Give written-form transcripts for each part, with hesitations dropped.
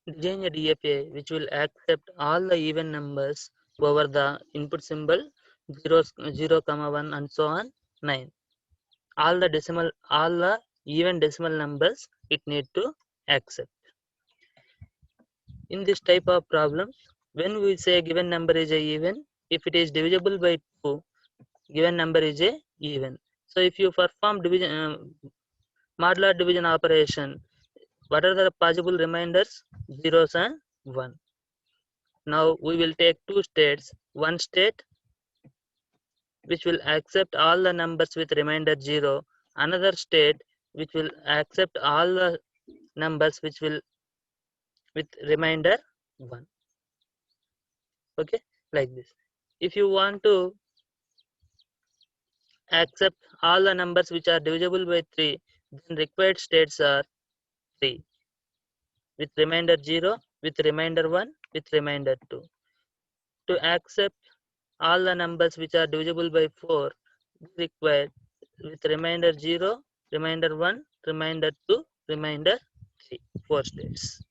Design a DFA which will accept all the even numbers over the input symbol 0, 1 and so on 9. All the even decimal numbers it need to accept. In this type of problems, when we say given number is a even, if it is divisible by 2, given number is a even. So if you perform modular division operation, what are the possible remainders? Zeros and 1. Now we will take two states. One state which will accept all the numbers with remainder 0. Another state which will accept all the numbers which will with remainder 1. Okay, like this. If you want to accept all the numbers which are divisible by 3, then required states are 3 with remainder 0, with remainder 1, with remainder 2. To accept all the numbers which are divisible by 4, required with remainder 0, remainder 1, remainder 2, remainder 3, 4 states.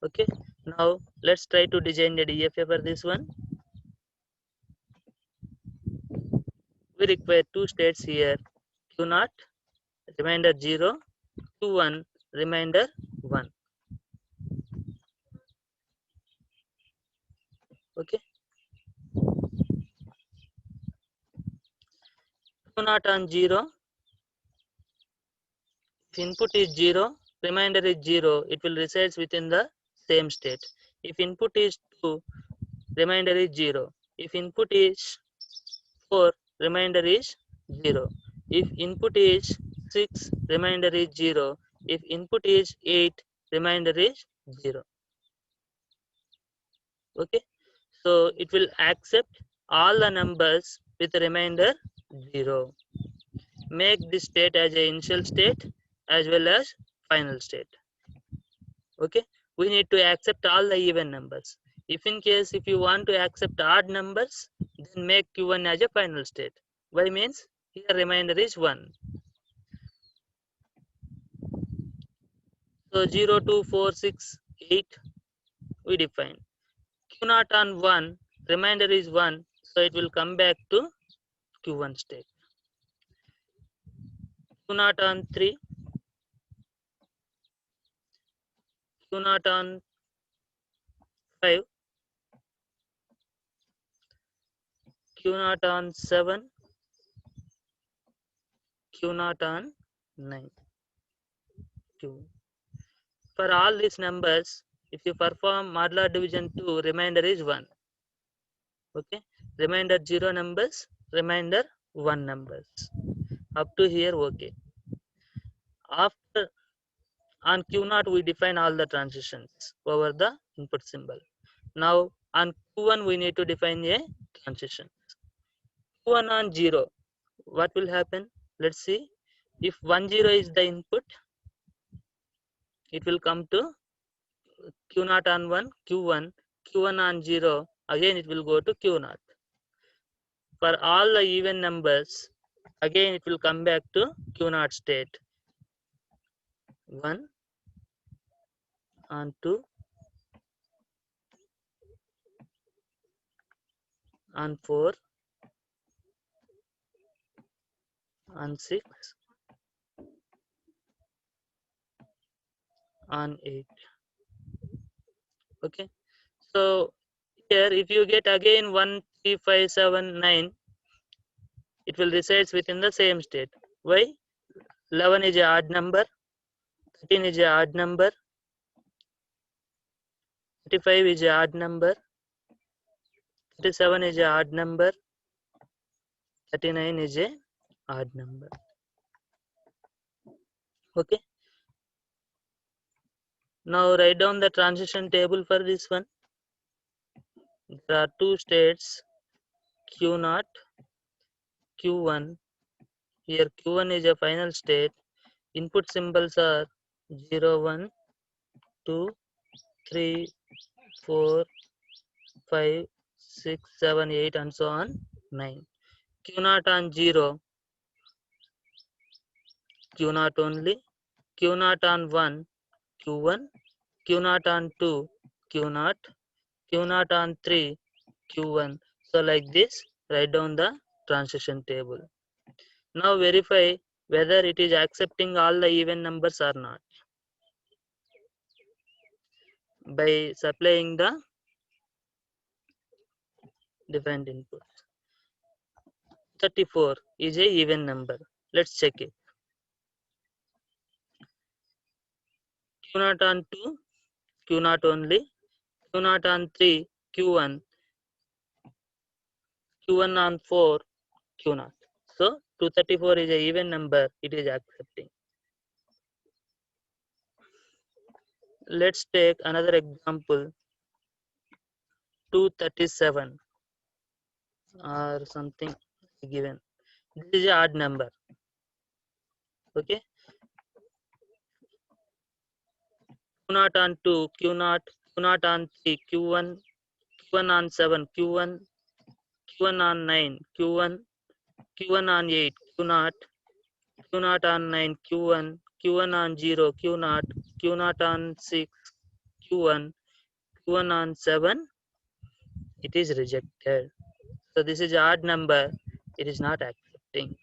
Okay, now let's try to design the DFA for this one. We require two states here, Q0, remainder 0, Q1, remainder 1. Okay, Q0 on 0, if input is 0, remainder is 0, it will reside within the same state. If input is 2, remainder is 0. If input is 4, remainder is 0. If input is 6, remainder is 0. If input is 8, remainder is 0. Okay, so it will accept all the numbers with remainder 0. Make this state as an initial state as well as final state. Okay, we need to accept all the even numbers. If in case if you want to accept odd numbers, then make Q1 as a final state. Why means here remainder is 1. So 0, 2, 4, 6, 8 we define. Q0 on 1, remainder is 1, so it will come back to Q1 state. Q0 on 3, Q0 on 5, Q0 on 7, Q0 on 9. Q. For all these numbers, if you perform modular division 2, remainder is 1. Okay, remainder 0 numbers, remainder 1 numbers. Up to here, okay. After on Q0, we define all the transitions over the input symbol. Now on Q1, we need to define a transition. Q1 on 0, what will happen? Let's see. If 1, 0 is the input, it will come to Q0 on 1, Q1, Q1 on 0, again it will go to Q0. For all the even numbers, again it will come back to Q0 state. 1 on 2 on 4 on 6 on 8. Okay, so here if you get again 1, 3, 5, 7, 9, it will reside within the same state. Why? 11 is a odd number, 13 is a odd number, 35 is a odd number, 37 is a odd number, 39 is a odd number. Okay, now write down the transition table for this one. There are two states, Q0, Q1. Here Q1 is a final state. Input symbols are 0, 1, 2, 3, 4, 5, 6, 7, 8 and so on 9. Q0 on 0, Q0 only. Q0 on 1, Q1. Q0 on 2, Q0, Q0 on 3, Q1. So like this, write down the transition table. Now verify whether it is accepting all the even numbers or not by supplying the defined input. 34 is a even number. Let's check it. Q0 on 2, Q0 only, Q0 on 3, Q1, Q1 on 4, Q0. So 234 is a even number, it is accepting. Let's take another example, 237 or something given. This is an odd number. Okay, Q0 on 2, Q0, Q0 on 3, Q1, Q1 on 7, Q1, Q1 on 9, Q1, Q1 on 8, Q0, Q0 on 9, Q1, Q1 on 0, Q0, Q0 on 6, Q1, Q1 on 7, it is rejected. So this is odd number, it is not accepting.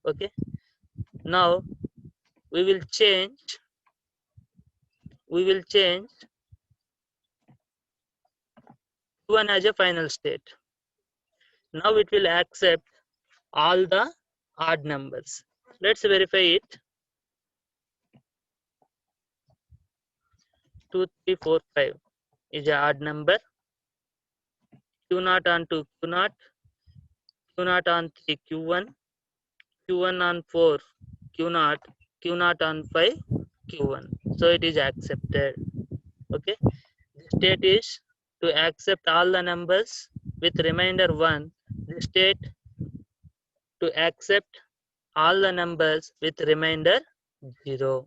Okay, now we will change Q1 as a final state. Now it will accept all the odd numbers. Let's verify it. 2, 3, 4, 5 is an odd number. Q0 on 2, Q0, Q0 on 3, Q1, Q1 on 4, Q0, Q0 on 5, Q1. So it is accepted. Okay. The state is to accept all the numbers with remainder 1. The state to accept all the numbers with remainder 0.